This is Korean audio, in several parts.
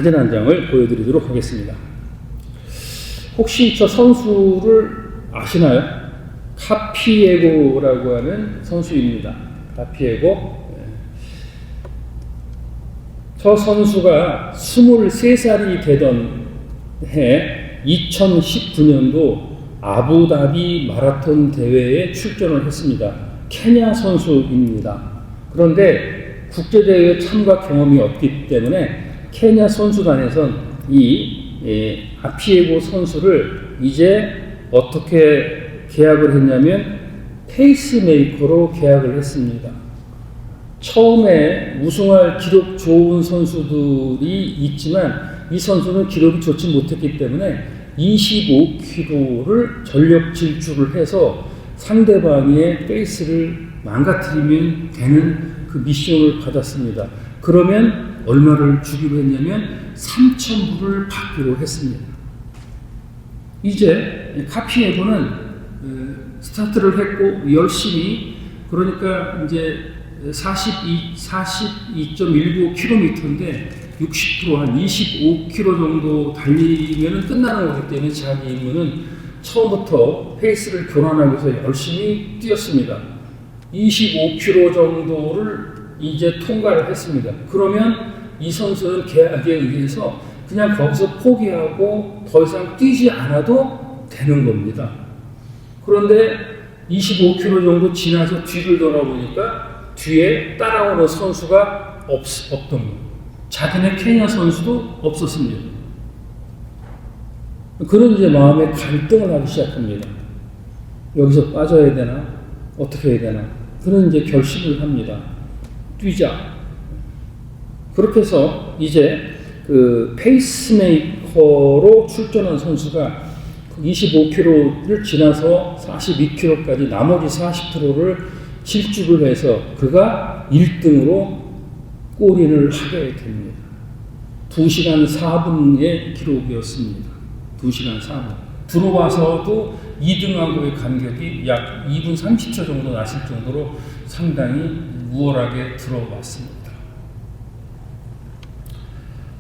사진 한 장을 보여드리도록 하겠습니다. 혹시 저 선수를 아시나요? 카피에고라고 하는 선수입니다. 카피에고. 저 선수가 23살이 되던 해 2019년도 아부다비 마라톤 대회에 출전을 했습니다. 케냐 선수입니다. 그런데 국제대회 참가 경험이 없기 때문에 케냐 선수단에선 이 아피에고 선수를 이제 어떻게 계약을 했냐면 페이스메이커로 계약을 했습니다. 처음에 우승할 기록 좋은 선수들이 있지만 이 선수는 기록이 좋지 못했기 때문에 25km를 전력 질주를 해서 상대방의 페이스를 망가뜨리면 되는 그 미션을 받았습니다. 그러면 얼마를 주기로 했냐면 3,000불을 받기로 했습니다. 이제 카피에고는 스타트를 했고 열심히, 그러니까 이제 42.19km인데 60% 한 25km 정도 달리면 끝나는 거기 때문에 자기 임무는 처음부터 페이스를 교란하기 위해서 열심히 뛰었습니다. 25km 정도를 이제 통과를 했습니다. 그러면 이 선수는 계약에 의해서 그냥 거기서 포기하고 더 이상 뛰지 않아도 되는 겁니다. 그런데 25km 정도 지나서 뒤를 돌아보니까 뒤에 따라오는 선수가 없던 거예요. 자기네 케냐 선수도 없었습니다. 그런 이제 마음에 갈등을 하기 시작합니다. 여기서 빠져야 되나? 어떻게 해야 되나? 그런 이제 결심을 합니다. 뛰자. 그렇게 해서 이제 그 페이스메이커로 출전한 선수가 25km를 지나서 42km까지 나머지 40%를 질주를 해서 그가 1등으로 골인을 하게 됩니다. 2시간 4분의 기록이었습니다. 2시간 4분. 들어와서도 2등하고의 간격이 약 2분 30초 정도 났을 정도로 상당히 우월하게 들어왔습니다.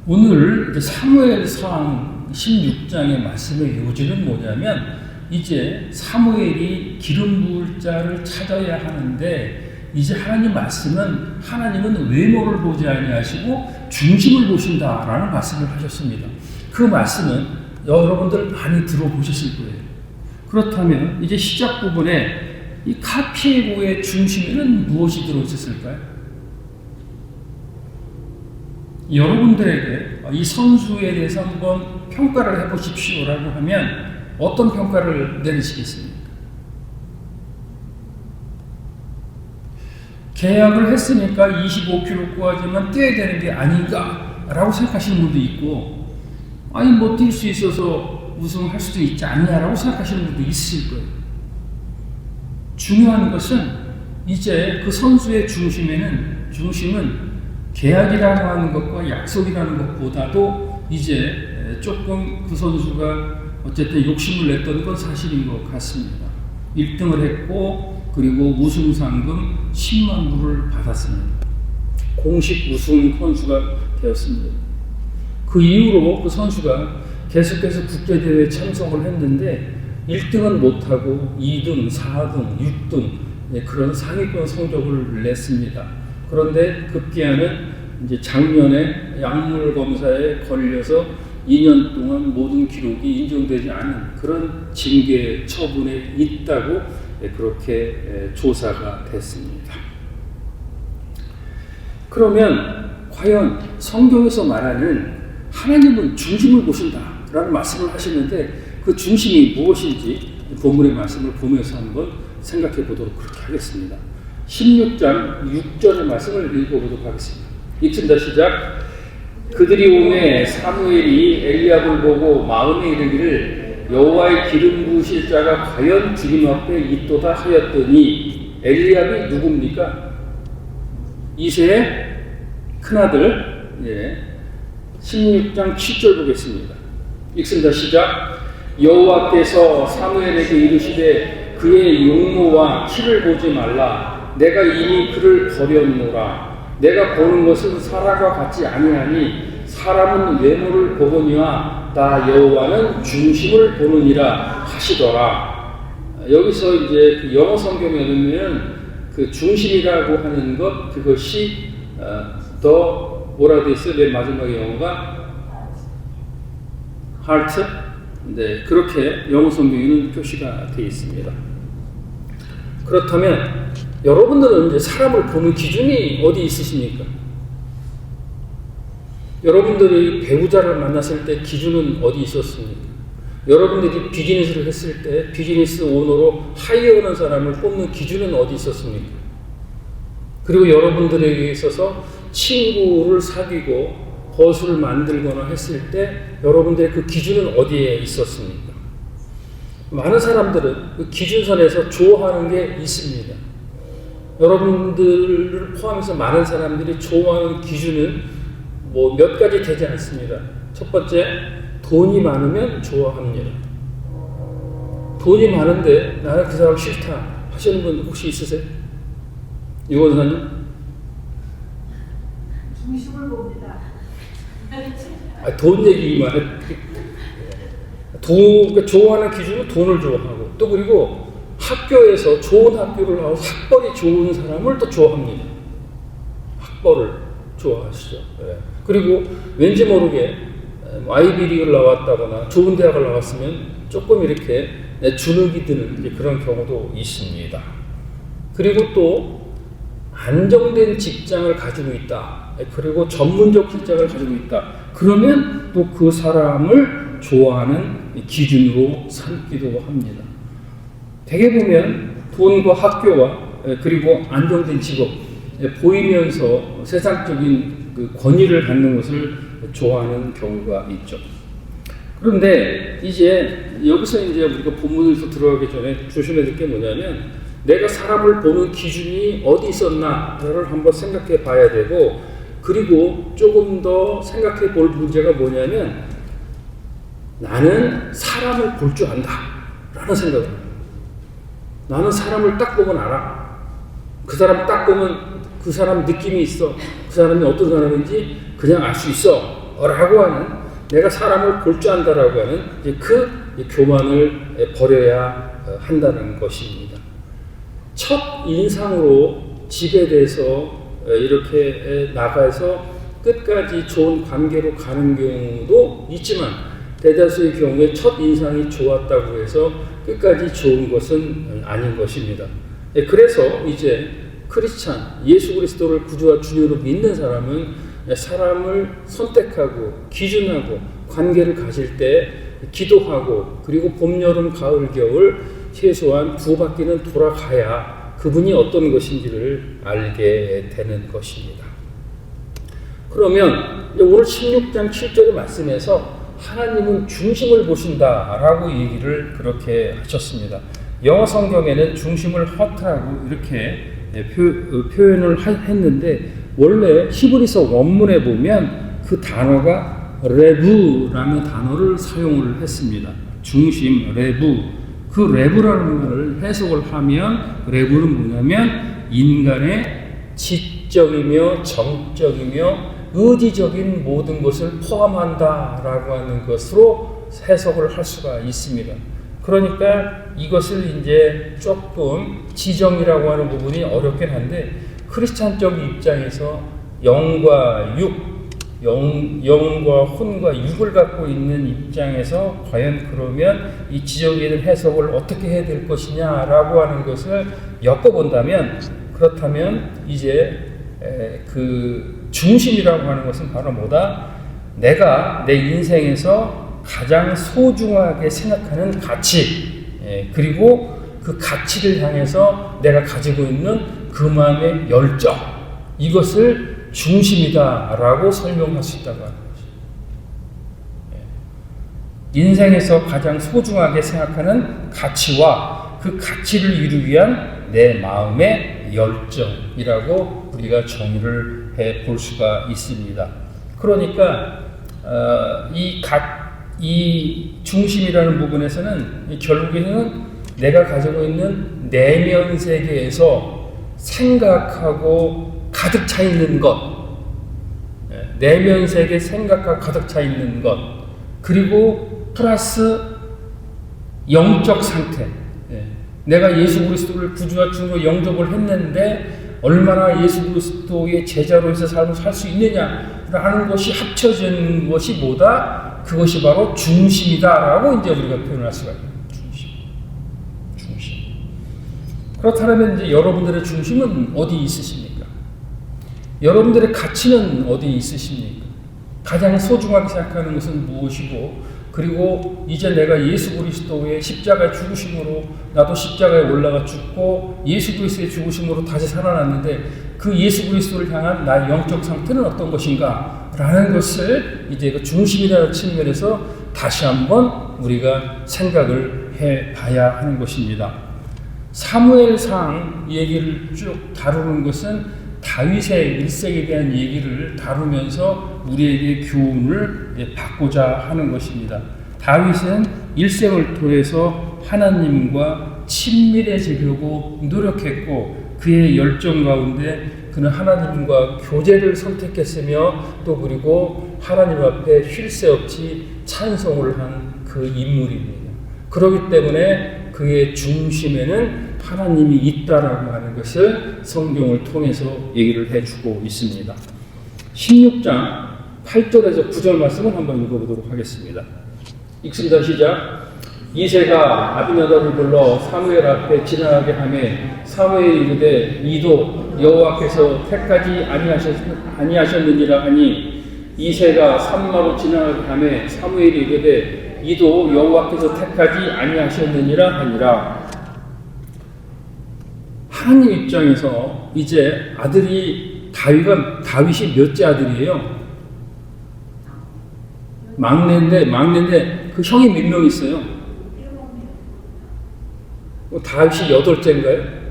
오늘 사무엘상 16장의 말씀의 요지는 뭐냐면 이제 사무엘이 기름 부을 자를 찾아야 하는데 이제 하나님 말씀은 하나님은 외모를 보지 아니하시고 중심을 보신다라는 말씀을 하셨습니다. 그 말씀은 여러분들 많이 들어보셨을 거예요. 그렇다면 이제 시작 부분에 이 카피에고의 중심에는 무엇이 들어있었을까요? 여러분들에게 이 선수에 대해서 한번 평가를 해보십시오라고 하면 어떤 평가를 내리시겠습니까? 계약을 했으니까 25km까지만 뛰어야 되는 게 아닌가라고 생각하시는 분도 있고, 아니 뭐 뛸 수 있어서 우승할 수도 있지 않냐라고 생각하시는 분도 있을 거예요. 중요한 것은 이제 그 선수의 중심은 계약이라고 하는 것과 약속이라는 것보다도 이제 조금 그 선수가 어쨌든 욕심을 냈던 건 사실인 것 같습니다. 1등을 했고 그리고 우승 상금 10만 불을 받았습니다. 공식 우승 선수가 되었습니다. 그 이후로 그 선수가 계속해서 국제대회에 참석을 했는데 1등은 못하고 2등, 4등, 6등 그런 상위권 성적을 냈습니다. 그런데 급기야는 이제 작년에 약물 검사에 걸려서 2년 동안 모든 기록이 인정되지 않은 그런 징계 처분에 있다고 그렇게 조사가 됐습니다. 그러면 과연 성경에서 말하는 하나님은 중심을 보신다라는 말씀을 하시는데 그 중심이 무엇인지 본문의 말씀을 보면서 한번 생각해 보도록 그렇게 하겠습니다. 16장 6절의 말씀을 읽어보도록 하겠습니다. 읽습니다. 시작. 그들이 오매 사무엘이 엘리압을 보고 마음에 이르기를 여호와의 기름 부으실 자가 과연 주님 앞에 있도다 하였더니, 엘리압이 누굽니까? 이새의 큰아들. 16장 7절 보겠습니다. 읽습니다. 시작. 여호와께서 사무엘에게 이르시되 그의 용모와 키를 보지 말라. 내가 이미 그를 버렸노라. 내가 보는 것은 사라가 같지 아니하니 사람은 외모를 보거니와 나 여호와는 중심을 보느니라 하시더라. 여기서 이제 그 영어 성경에 보면 그 중심이라고 하는 것, 그것이 더 뭐라 돼 있어요? 맨 마지막에 영어가 heart. 네, 그렇게 영어 성경에는 표시가 되어 있습니다. 그렇다면 여러분들은 이제 사람을 보는 기준이 어디 있으십니까? 여러분들이 배우자를 만났을 때 기준은 어디 있었습니까? 여러분들이 비즈니스를 했을 때 비즈니스 오너로 하이어하는 사람을 뽑는 기준은 어디 있었습니까? 그리고 여러분들에게 있어서 친구를 사귀고 거수를 만들거나 했을 때 여러분들의 그 기준은 어디에 있었습니까? 많은 사람들은 그 기준선에서 좋아하는 게 있습니다. 여러분들을 포함해서 많은 사람들이 좋아하는 기준은 뭐 몇 가지 되지 않습니다. 첫 번째, 돈이 많으면 좋아합니다. 돈이 많은데 나는 그 사람 싫다 하시는 분 혹시 있으세요? 유권사님? 중심을 봅니다. 돈 얘기만 해. 그러니까 좋아하는 기준은 돈을 좋아하고, 또 그리고 학교에서 좋은 학교를 나와서 학벌이 좋은 사람을 또 좋아합니다. 학벌을 좋아하시죠. 네. 그리고 왠지 모르게 아이비리그를 나왔다거나 좋은 대학을 나왔으면 조금 이렇게 주눅이 드는 그런 경우도 있습니다. 그리고 또 안정된 직장을 가지고 있다. 그리고 전문적 직장을 가지고 있다. 그러면 또 그 사람을 좋아하는 기준으로 삼기도 합니다. 대개 보면 돈과 학교와 그리고 안정된 직업, 보이면서 세상적인 그 권위를 갖는 것을 좋아하는 경우가 있죠. 그런데 이제 여기서 이제 우리가 본문에서 들어가기 전에 조심해야 될 게 뭐냐면, 내가 사람을 보는 기준이 어디 있었나를 한번 생각해 봐야 되고, 그리고 조금 더 생각해 볼 문제가 뭐냐면, 나는 사람을 볼 줄 안다 라는 생각을 해요. 나는 사람을 딱 보면 알아. 그 사람 딱 보면 그 사람 느낌이 있어. 그 사람이 어떤 사람인지 그냥 알 수 있어 라고 하는, 내가 사람을 볼 줄 안다라고 하는 이제 그 교만을 버려야 한다는 것입니다. 첫 인상으로 지배돼서 이렇게 나가서 끝까지 좋은 관계로 가는 경우도 있지만, 대다수의 경우에 첫 인상이 좋았다고 해서 끝까지 좋은 것은 아닌 것입니다. 그래서 이제 크리스찬, 예수 그리스도를 구주와 주님으로 믿는 사람은 사람을 선택하고 기준하고 관계를 가질 때 기도하고, 그리고 봄, 여름, 가을, 겨울 최소한 두 바퀴는 돌아가야 그분이 어떤 것인지를 알게 되는 것입니다. 그러면 오늘 16장 7절의 말씀에서 하나님은 중심을 보신다라고 얘기를 그렇게 하셨습니다. 영어 성경에는 중심을 허트라고 이렇게 표현을 했는데, 원래 히브리서 원문에 보면 그 단어가 레부라는 단어를 사용을 했습니다. 중심, 레부. 그 레부라는 말을 해석을 하면, 레부는 뭐냐면 인간의 지적이며 정적이며 의지적인 모든 것을 포함한다라고 하는 것으로 해석을 할 수가 있습니다. 그러니까 이것을 이제 조금 지정이라고 하는 부분이 어렵긴 한데, 크리스찬적 입장에서 영과 육, 영과 혼과 육을 갖고 있는 입장에서 과연 그러면 이 지정에 대한 해석을 어떻게 해야 될 것이냐라고 하는 것을 엮어본다면, 그렇다면 이제 그 중심이라고 하는 것은 바로 뭐다? 내가 내 인생에서 가장 소중하게 생각하는 가치, 그리고 그 가치를 향해서 내가 가지고 있는 그 마음의 열정, 이것을 중심이다라고 설명할 수 있다고 하는 거죠. 인생에서 가장 소중하게 생각하는 가치와 그 가치를 이루기 위한 내 마음의 열정이라고 우리가 정의를 해 볼 수가 있습니다. 그러니까 이 중심이라는 부분에서는 결국에는 내가 가지고 있는 내면 세계에서 생각하고 가득 차 있는 것, 내면 세계 생각과 가득 차 있는 것, 그리고 플러스 영적 상태. 내가 예수 그리스도를 구주와 주로 영접을 했는데 얼마나 예수 그리스도의 제자로서 삶을 살 수 있느냐라는 것이 합쳐진 것이 뭐다? 그것이 바로 중심이다라고 이제 우리가 표현할 수가 있는 중심. 그렇다면 이제 여러분들의 중심은 어디 있으십니까? 여러분들의 가치는 어디 있으십니까? 가장 소중하게 생각하는 것은 무엇이고, 그리고 이제 내가 예수 그리스도의 십자가의 죽으심으로 나도 십자가에 올라가 죽고 예수 그리스도의 죽으심으로 다시 살아났는데 그 예수 그리스도를 향한 나의 영적 상태는 어떤 것인가 라는 것을 이제 그 중심이라는 측면에서 다시 한번 우리가 생각을 해봐야 하는 것입니다. 사무엘상 얘기를 쭉 다루는 것은 다윗의 일생에 대한 얘기를 다루면서 우리에게 교훈을 받고자 하는 것입니다. 다윗은 일생을 통해서 하나님과 친밀해지려고 노력했고 그의 열정 가운데 그는 하나님과 교제를 선택했으며 또 그리고 하나님 앞에 쉴 새 없이 찬송을 한 그 인물입니다. 그렇기 때문에 그의 중심에는 하나님이 있다라고 하는 것을 성경을 통해서 얘기를 해주고 있습니다. 16장 8절에서 9절 말씀을 한번 읽어보도록 하겠습니다. 읽습니다. 시작. 이새가 아비나답을 불러 사무엘 앞에 지나가게 하매 사무엘이 이르되 이도 여호와께서 택하지 아니하셨느니라 하니 이새가 산마로 지나가게 하매 사무엘이 이르되 이도 여호와께서 택하지 아니하셨느니라 하니라. 하나님 입장에서 이제 아들이 다윗이 몇째 아들이에요? 막내인데 그 형이 몇 명 있어요? 다윗이 8째인가요?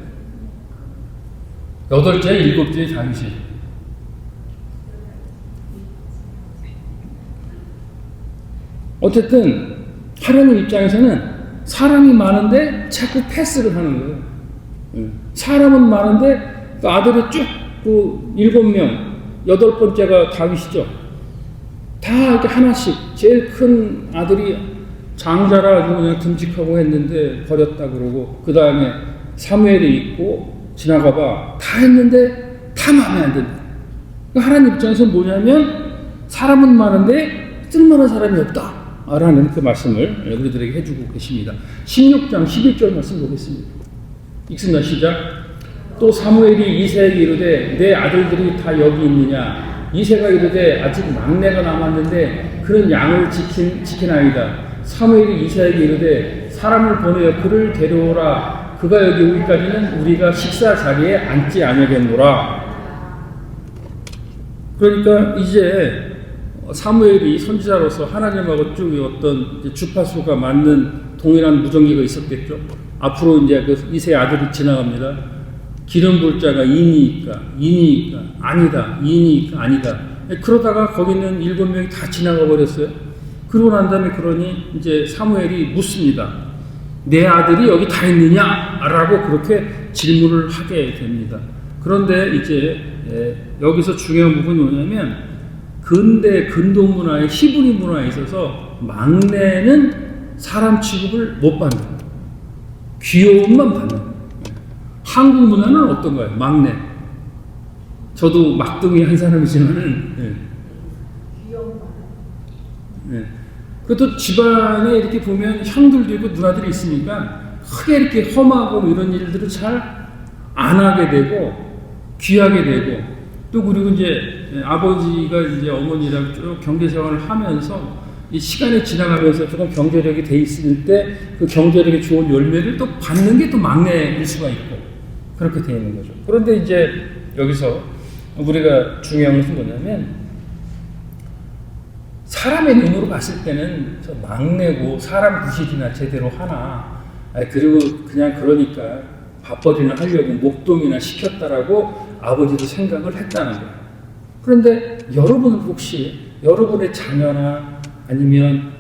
8째, 7째 다윗이. 어쨌든 하나님 입장에서는 사람이 많은데 자꾸 패스를 하는 거예요. 사람은 많은데 그 아들이 쭉 7명, 8번째가 다윗이죠. 다 이렇게 하나씩, 제일 큰 아들이 장자라 아주 그냥 듬직하고 했는데 버렸다 그러고, 그 다음에 사무엘이 있고 지나가봐 다 했는데 다 마음에 안 든다. 하나님 입장에서는 뭐냐면 사람은 많은데 쓸만한 사람이 없다 라는 그 말씀을 우리들에게 해주고 계십니다. 16장 11절 말씀 보겠습니다. 읽습니다. 시작. 또 사무엘이 이새에게 이르되 내 아들들이 다 여기 있느냐? 이새가 이르되 아직 막내가 남았는데 그는 양을 지키나이다. 사무엘이 이새에게 이르되 사람을 보내어 그를 데려오라. 그가 여기 오기까지는 우리가 식사 자리에 앉지 아니하겠노라. 그러니까 이제 사무엘이 선지자로서 하나님하고 쭉 어떤 주파수가 맞는 동일한 무전기가 있었겠죠. 앞으로 이제 그 이세 아들이 지나갑니다. 기름 불 자가 인이니까 아니다. 인이니까 아니다. 그러다가 거기는 7명이 다 지나가 버렸어요. 그러고 난 다음에 그러니 이제 사무엘이 묻습니다. 내 아들이 여기 다 있느냐? 라고 그렇게 질문을 하게 됩니다. 그런데 이제 여기서 중요한 부분이 뭐냐면 근도 문화의 히브리 문화에 있어서 막내는 사람 취급을 못 받는, 귀여움만 받는. 한국 문화는 어떤가요? 막내. 저도 막둥이 한 사람이지만은 그것도 집안에 이렇게 보면 형들도 있고 누나들이 있으니까 크게 이렇게 험하고 이런 일들을 잘 안 하게 되고 귀하게 되고, 또 그리고 이제 아버지가 이제 어머니랑 쭉 경제 생활을 하면서 이 시간이 지나가면서 조금 경제력이 돼 있을 때 그 경제력이 좋은 열매를 또 받는 게 또 막내일 수가 있고 그렇게 되어 있는 거죠. 그런데 이제 여기서 우리가 중요한 것은 뭐냐면 사람의 눈으로 봤을 때는 저 막내고 사람 구실이나 제대로 하나, 그리고 그냥 그러니까 밥벌이나 하려고 목동이나 시켰다라고 아버지도 생각을 했다는 거예요. 그런데 여러분은 혹시 여러분의 자녀나 아니면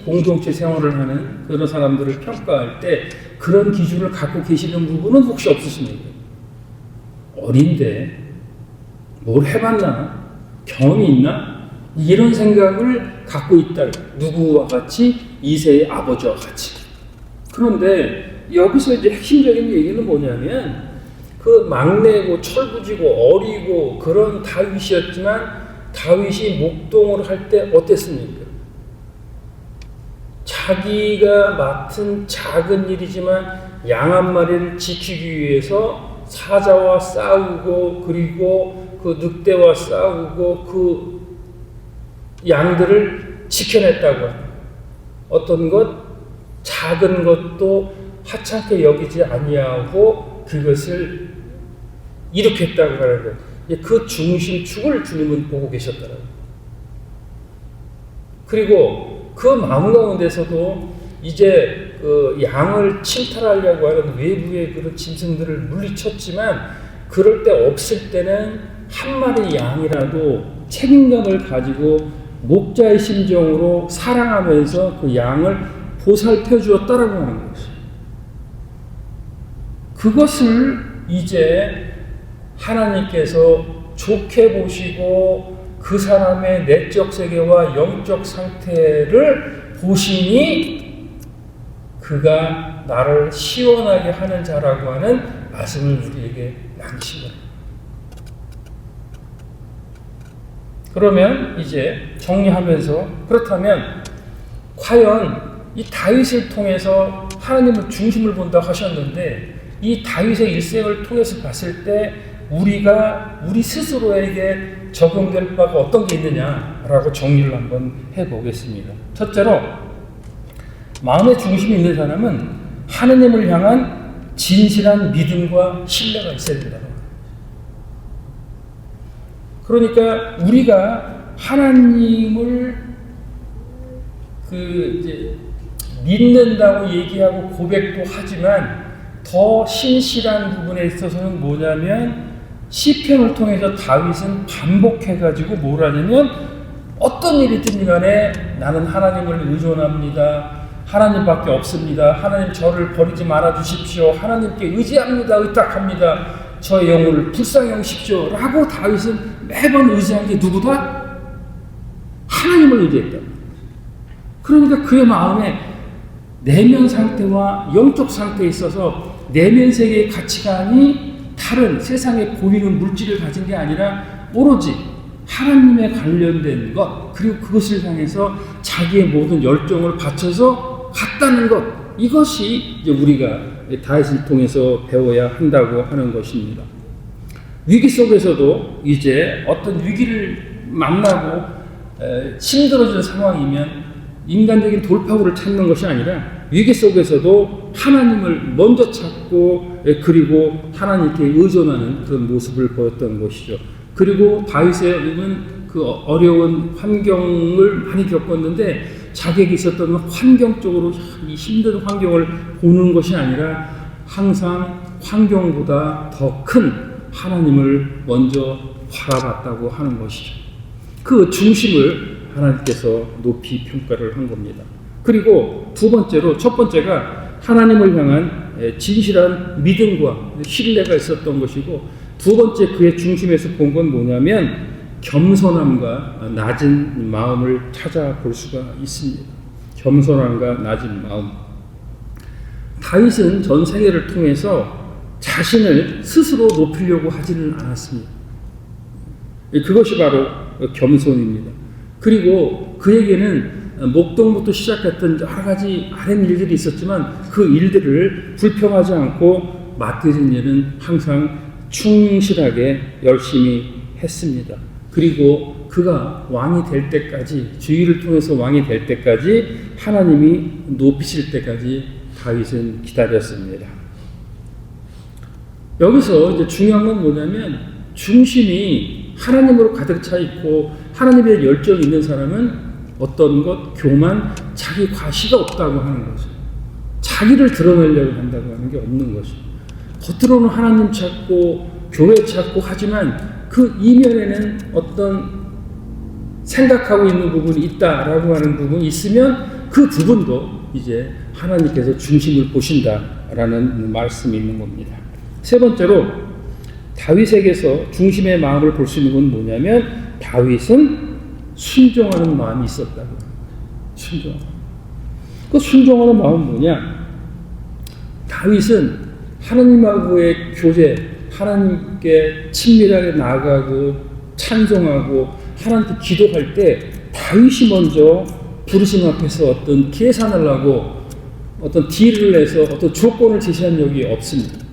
공동체 생활을 하는 그런 사람들을 평가할 때 그런 기준을 갖고 계시는 부분은 혹시 없으십니까? 어린데 뭘 해봤나? 경험이 있나? 이런 생각을 갖고 있다. 누구와 같이? 이새의 아버지와 같이. 그런데 여기서 이제 핵심적인 얘기는 뭐냐면 그 막내고 철부지고 어리고 그런 다윗이었지만 다윗이 목동을 할 때 어땠습니까? 자기가 맡은 작은 일이지만 양 한 마리를 지키기 위해서 사자와 싸우고 그리고 그 늑대와 싸우고 그 양들을 지켜냈다고 합니다. 어떤 것 작은 것도 하찮게 여기지 아니하고 그것을 이룩했다고 하는 거예요. 그 중심축을 주님은 보고 계셨더라고요. 그리고 그 마음 가운데서도 이제 그 양을 침탈하려고 하는 외부의 그런 짐승들을 물리쳤지만 그럴 때 없을 때는 한 마리 양이라도 책임감을 가지고 목자의 심정으로 사랑하면서 그 양을 보살펴 주었다라고 하는 것이죠. 그것을 이제 하나님께서 좋게 보시고 그 사람의 내적 세계와 영적 상태를 보시니 그가 나를 시원하게 하는 자라고 하는 말씀을 우리에게 남기신 겁니다. 그러면 이제 정리하면서 그렇다면 과연 이 다윗을 통해서 하나님을 중심을 본다고 하셨는데 이 다윗의 일생을 통해서 봤을 때 우리가 우리 스스로에게 적용될 바가 어떤 게 있느냐라고 정리를 한번 해보겠습니다. 첫째로 마음의 중심이 있는 사람은 하나님을 향한 진실한 믿음과 신뢰가 있어야 된다. 그러니까 우리가 하나님을 이제 믿는다고 얘기하고 고백도 하지만 더 신실한 부분에 있어서는 뭐냐면 시편을 통해서 다윗은 반복해가지고 뭘 하냐면 어떤 일이든 간에 나는 하나님을 의존합니다. 하나님밖에 없습니다. 하나님 저를 버리지 말아 주십시오. 하나님께 의지합니다. 의탁합니다. 저의 영혼을 불쌍히 여기십시오. 라고 다윗은 매번 의지한 게 누구다? 하나님을 의지했다. 그러니까 그의 마음에 내면 상태와 영적 상태에 있어서 내면 세계의 가치관이 다른 세상에 보이는 물질을 가진 게 아니라 오로지 하나님에 관련된 것 그리고 그것을 향해서 자기의 모든 열정을 바쳐서 갔다는 것 이것이 이제 우리가 다윗을 통해서 배워야 한다고 하는 것입니다. 위기 속에서도 이제 어떤 위기를 만나고 힘들어지는 상황이면 인간적인 돌파구를 찾는 것이 아니라 위기 속에서도 하나님을 먼저 찾고 그리고 하나님께 의존하는 그런 모습을 보였던 것이죠. 그리고 다윗은 그 어려운 환경을 많이 겪었는데 자기에게 있었던 환경적으로 이 힘든 환경을 보는 것이 아니라 항상 환경보다 더 큰 하나님을 먼저 바라봤다고 하는 것이죠. 그 중심을 하나님께서 높이 평가를 한 겁니다. 그리고 두 번째로 첫 번째가 하나님을 향한 진실한 믿음과 신뢰가 있었던 것이고 두 번째 그의 중심에서 본 건 뭐냐면 겸손함과 낮은 마음을 찾아볼 수가 있습니다. 겸손함과 낮은 마음. 다윗은 전 생애를 통해서 자신을 스스로 높이려고 하지는 않았습니다. 그것이 바로 겸손입니다. 그리고 그에게는 목동부터 시작했던 여러 가지 아랫 일들이 있었지만 그 일들을 불평하지 않고 맡겨진 일은 항상 충실하게 열심히 했습니다. 그리고 그가 왕이 될 때까지 주의를 통해서 왕이 될 때까지 하나님이 높이실 때까지 다윗은 기다렸습니다. 여기서 이제 중요한 건 뭐냐면 중심이 하나님으로 가득 차 있고 하나님의 열정이 있는 사람은 어떤 것, 교만, 자기 과시가 없다고 하는 거죠. 자기를 드러내려고 한다고 하는 게 없는 거죠. 겉으로는 하나님 찾고 교회 찾고 하지만 그 이면에는 어떤 생각하고 있는 부분이 있다라고 하는 부분이 있으면 그 부분도 이제 하나님께서 중심을 보신다라는 말씀이 있는 겁니다. 세 번째로 다윗에게서 중심의 마음을 볼 수 있는 건 뭐냐면 다윗은 순종하는 마음이 있었다고. 순종하는. 그 순종하는 마음은 뭐냐? 다윗은 하나님하고의 교제, 하나님께 친밀하게 나아가고 찬송하고 하나님께 기도할 때 다윗이 먼저 부르심 앞에서 어떤 계산을 하고 어떤 딜을 해서 어떤 조건을 제시한 적이 없습니다.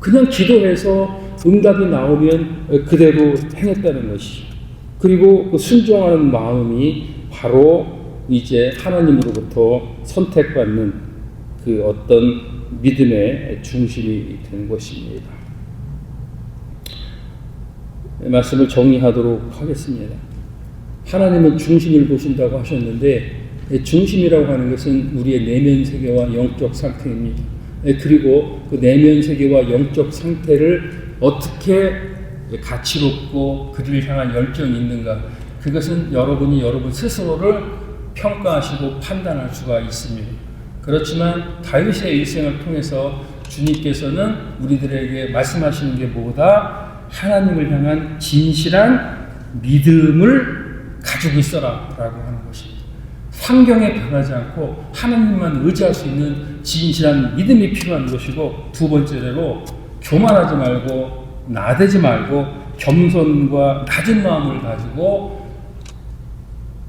그냥 기도해서 응답이 나오면 그대로 행했다는 것이죠. 그리고 그 순종하는 마음이 바로 이제 하나님으로부터 선택받는 그 어떤 믿음의 중심이 된 것입니다. 말씀을 정리하도록 하겠습니다. 하나님은 중심을 보신다고 하셨는데 중심이라고 하는 것은 우리의 내면 세계와 영적 상태입니다. 그리고 그 내면 세계와 영적 상태를 어떻게 가치롭고 그를 향한 열정이 있는가, 그것은 여러분이 여러분 스스로를 평가하시고 판단할 수가 있습니다. 그렇지만 다윗의 일생을 통해서 주님께서는 우리들에게 말씀하시는 게 뭐다? 하나님을 향한 진실한 믿음을 가지고 있어라 라고 하는 것입니다. 환경에 변하지 않고 하나님만 의지할 수 있는 진실한 믿음이 필요한 것이고, 두 번째로 교만하지 말고 나대지 말고 겸손과 낮은 마음을 가지고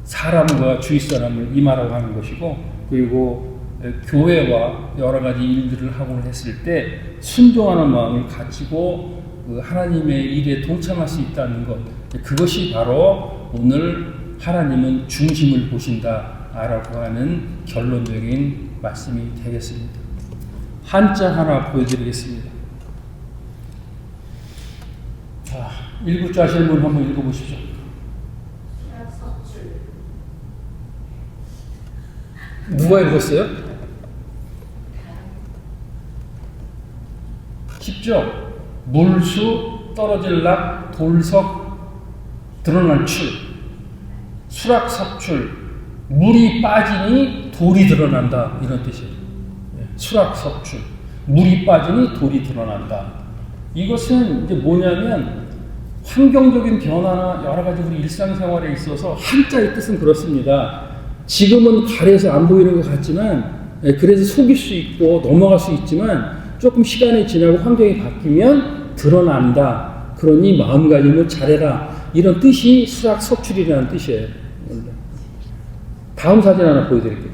사람과 주위 사람을 임하라고 하는 것이고, 그리고 교회와 여러 가지 일들을 하고 했을 때 순종하는 마음을 가지고 하나님의 일에 동참할 수 있다는 것, 그것이 바로 오늘 하나님은 중심을 보신다라고 하는 결론적인 말씀이 되겠습니다. 한자 하나 보여드리겠습니다. 자, 읽을 줄 아시는 분 한번 읽어보십시오. 누가 읽었어요? 쉽죠? 물수 떨어질락 돌석 드러날 출, 수락섭출, 물이 빠지니 돌이 드러난다, 이런 뜻이에요. 수락섭출, 물이 빠지니 돌이 드러난다. 이것은 이제 뭐냐면 환경적인 변화나 여러 가지 우리 일상생활에 있어서 한자의 뜻은 그렇습니다. 지금은 가려서 안 보이는 것 같지만, 그래서 속일 수 있고 넘어갈 수 있지만 조금 시간이 지나고 환경이 바뀌면 드러난다. 그러니 마음가짐을 잘해라. 이런 뜻이 수락석출이라는 뜻이에요. 다음 사진 하나 보여드릴게요.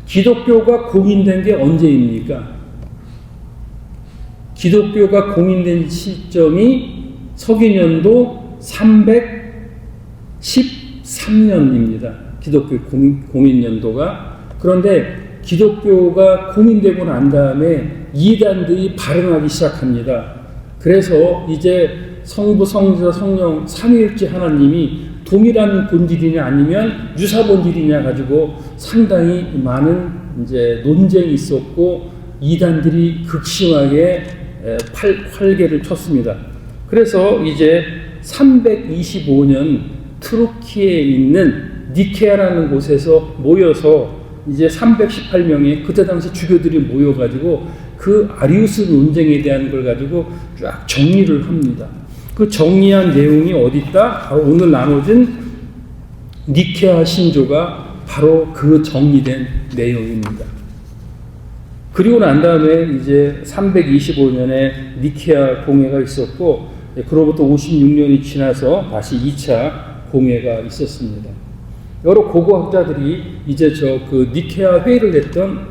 기독교가 공인된 게 언제입니까? 기독교가 공인된 시점이 서기년도 313년입니다. 기독교 공인연도가. 그런데 기독교가 공인되고 난 다음에 이단들이 발흥하기 시작합니다. 그래서 이제 성부, 성자, 성령 삼위일체 하나님이 동일한 본질이냐 아니면 유사 본질이냐 가지고 상당히 많은 이제 논쟁이 있었고 이단들이 극심하게 활개를 쳤습니다. 그래서 이제 325년 트루키에 있는 니케아라는 곳에서 모여서 이제 318명의 그때 당시 주교들이 모여가지고 그 아리우스 논쟁에 대한 걸 가지고 쫙 정리를 합니다. 그 정리한 내용이 어디 있다? 바로 오늘 나눠진 니케아 신조가 바로 그 정리된 내용입니다. 그리고 난 다음에 이제 325년에 니케아 공회가 있었고, 그로부터 56년이 지나서 다시 2차 공회가 있었습니다. 여러 고고학자들이 이제 그 니케아 회의를 했던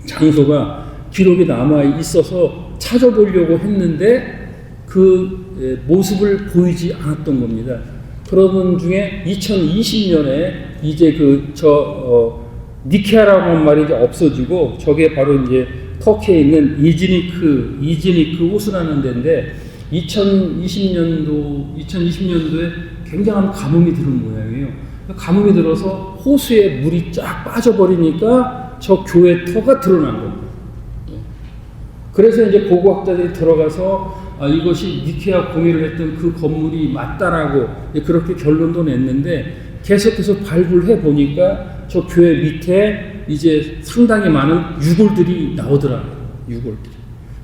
장소가 기록이 남아 있어서 찾아보려고 했는데 그 모습을 보이지 않았던 겁니다. 그러던 중에 2020년에 이제 니케아라고 하는 말이 이제 없어지고 저게 바로 이제 터키에 있는 이즈니크 호수라는 데인데 2020년도에 굉장한 가뭄이 들은 모양이에요. 가뭄이 들어서 호수에 물이 쫙 빠져버리니까 저 교회 터가 드러난 겁니다. 그래서 이제 고고학자들이 들어가서 이것이 니케아 공회를 했던 그 건물이 맞다라고 그렇게 결론도 냈는데, 계속해서 발굴해 보니까 저 교회 밑에 이제 상당히 많은 유골들이 나오더라고요.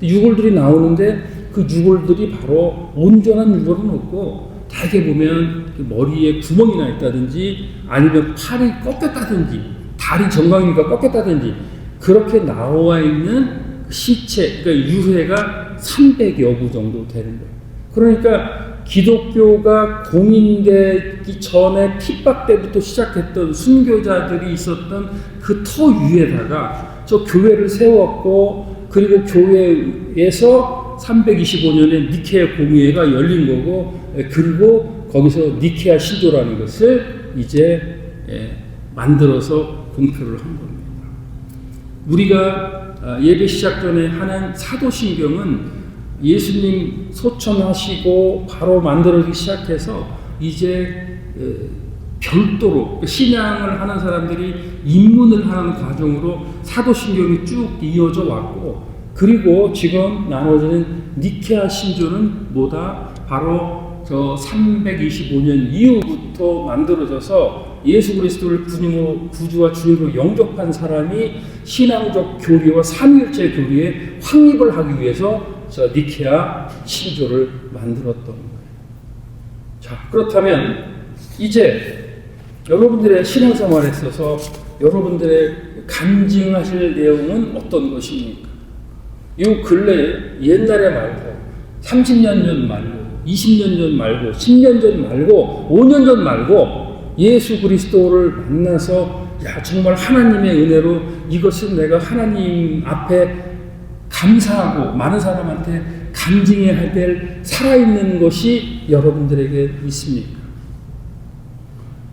유골들이 나오는데 그 유골들이 바로 온전한 유골은 없고 대개 보면 머리에 구멍이 나 있다든지 아니면 팔이 꺾였다든지 다리 정강이가 꺾였다든지 그렇게 나와 있는 시체, 그러니까 유해가 300여 구 정도 되는 거예요. 그러니까 기독교가 공인되기 전에 핍박 때부터 시작했던 순교자들이 있었던 그 터 위에다가 저 교회를 세웠고, 그리고 교회에서 325년에 니케아 공의회가 열린 거고, 그리고 거기서 니케아 신조라는 것을 이제 만들어서 공표를 한 겁니다. 우리가 예배 시작 전에 하는 사도신경은 예수님 소천하시고 바로 만들어지기 시작해서 이제 별도로 신앙을 하는 사람들이 입문을 하는 과정으로 사도신경이 쭉 이어져 왔고, 그리고 지금 나눠지는 니케아 신조는 뭐다? 바로 저 325년 이후부터 만들어져서 예수 그리스도를 구주와 주님으로 영접한 사람이 신앙적 교리와 삼위일체 교리에 확립을 하기 위해서 저 니케아 신조를 만들었던 거예요. 자, 그렇다면 이제 여러분들의 신앙생활에 있어서 여러분들의 간증하실 내용은 어떤 것입니까? 이 근래 옛날에 말고 30년 전 말고 20년 전 말고 10년 전 말고 5년 전 말고 예수 그리스도를 만나서 야 정말 하나님의 은혜로 이것은 내가 하나님 앞에 감사하고 많은 사람한테 간증해야 될 살아있는 것이 여러분들에게 있습니까?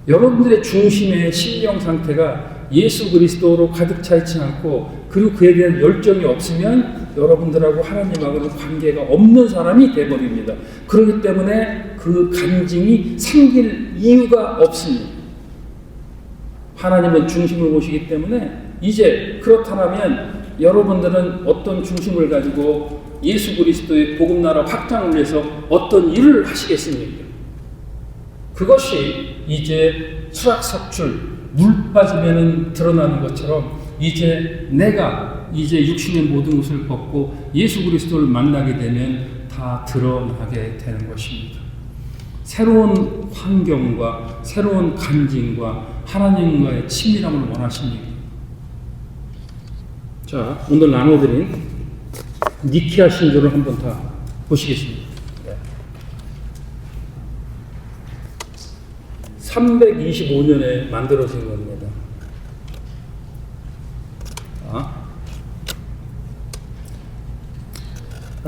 여러분들의 중심의 심령 상태가 예수 그리스도로 가득 차 있지 않고, 그리고 그에 대한 열정이 없으면 여러분들하고 하나님하고는 관계가 없는 사람이 되어버립니다. 그렇기 때문에 그 간증이 생길 이유가 없습니다. 하나님은 중심을 보시기 때문에 이제 그렇다면 여러분들은 어떤 중심을 가지고 예수 그리스도의 복음나라 확장을 위해서 어떤 일을 하시겠습니까? 그것이 이제 수락석출, 물 빠지면 드러나는 것처럼 이제 내가 이제 육신의 모든 것을 벗고 예수 그리스도를 만나게 되면 다 드러나게 되는 것입니다. 새로운 환경과 새로운 간증과 하나님과의 친밀함을 원하십니까? 자, 오늘 나눠드린 니케아 신조를 한번 다 보시겠습니다. 325년에 만들어진 겁니다.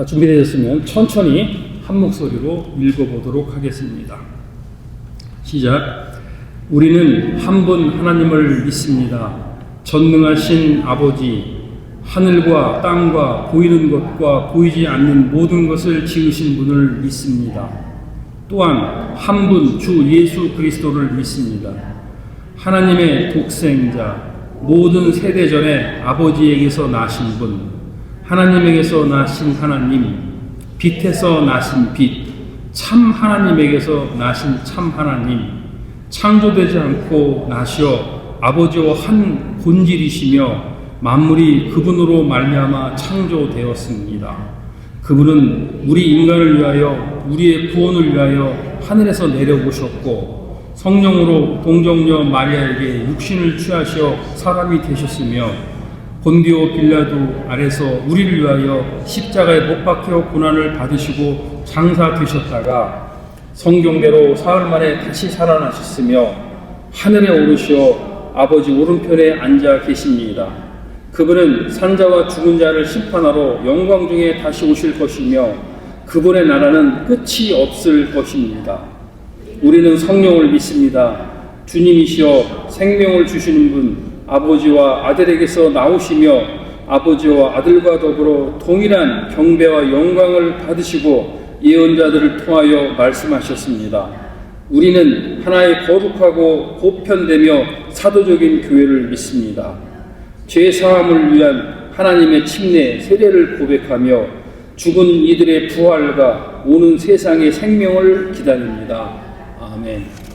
준비되셨으면 천천히 한 목소리로 읽어보도록 하겠습니다. 시작. 우리는 한 분 하나님을 믿습니다. 전능하신 아버지, 하늘과 땅과 보이는 것과 보이지 않는 모든 것을 지으신 분을 믿습니다. 또한 한 분 주 예수 그리스도를 믿습니다. 하나님의 독생자, 모든 세대 전에 아버지에게서 나신 분, 하나님에게서 나신 하나님, 빛에서 나신 빛, 참 하나님에게서 나신 참 하나님, 창조되지 않고 나시어 아버지와 한 본질이시며 만물이 그분으로 말미암아 창조되었습니다. 그분은 우리 인간을 위하여, 우리의 구원을 위하여 하늘에서 내려오셨고 성령으로 동정녀 마리아에게 육신을 취하시어 사람이 되셨으며 본디오 빌라도 아래서 우리를 위하여 십자가에 못 박혀 고난을 받으시고 장사되셨다가 성경대로 사흘 만에 다시 살아나셨으며 하늘에 오르시어 아버지 오른편에 앉아 계십니다. 그분은 산자와 죽은 자를 심판하러 영광 중에 다시 오실 것이며 그분의 나라는 끝이 없을 것입니다. 우리는 성령을 믿습니다. 주님이시여 생명을 주시는 분, 아버지와 아들에게서 나오시며 아버지와 아들과 더불어 동일한 경배와 영광을 받으시고 예언자들을 통하여 말씀하셨습니다. 우리는 하나의 거룩하고 보편되며 사도적인 교회를 믿습니다. 죄 사함을 위한 하나님의 침례 세례를 고백하며 죽은 이들의 부활과 오는 세상의 생명을 기다립니다. 아멘.